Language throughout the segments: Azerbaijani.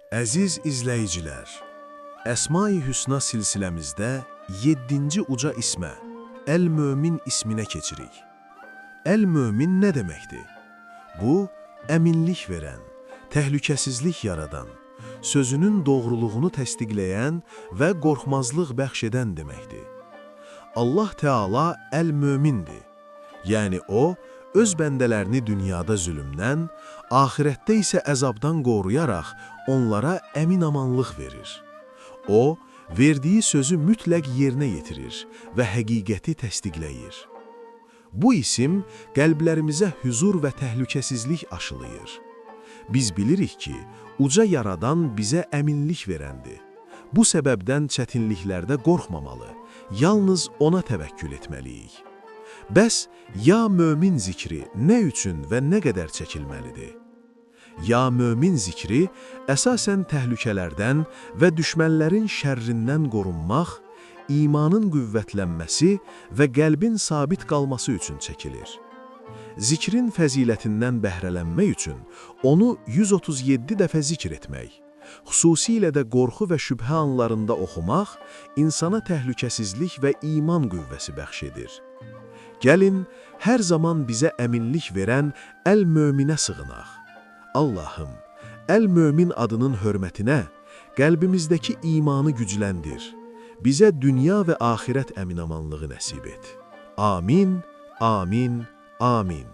Əziz izləyicilər, Əsma-i Hüsna silsiləmizdə 7-ci uca ismə, Əl-Mömin isminə keçirik. Əl-Mömin nə deməkdir? Bu, əminlik verən, təhlükəsizlik yaradan, sözünün doğruluğunu təsdiqləyən və qorxmazlıq bəxş edən deməkdir. Allah Teala Əl-Mömindir, yəni O, öz bəndələrini dünyada zülmdən, axirətdə isə əzabdan qoruyaraq onlara əmin-amanlıq verir. O, verdiyi sözü mütləq yerinə yetirir və həqiqəti təsdiqləyir. Bu isim qəlblərimizə hüzur və təhlükəsizlik aşılayır. Biz bilirik ki, uca yaradan bizə əminlik verəndir. Bu səbəbdən çətinliklərdə qorxmamalı, yalnız ona təvəkkül etməliyik. Bəs, ya mömin zikri nə üçün və nə qədər çəkilməlidir? Ya mömin zikri əsasən təhlükələrdən və düşmənlərin şərrindən qorunmaq, imanın qüvvətlənməsi və qəlbin sabit qalması üçün çəkilir. Zikrin fəzilətindən bəhrələnmək üçün onu 137 dəfə zikr etmək, xüsusilə də qorxu və şübhə anlarında oxumaq insana təhlükəsizlik və iman qüvvəsi bəxş edir. Gəlin, hər zaman bizə əminlik verən Əl-Möminə sığınaq. Allahım, Əl-Mömin adının hörmətinə qəlbimizdəki imanı gücləndir. Bizə dünya və axirət əminamanlığı nəsib et. Amin, amin, amin.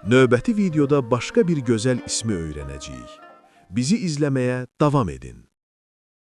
Növbəti videoda başqa bir gözəl ismi öyrənəcəyik. Bizi izləməyə davam edin.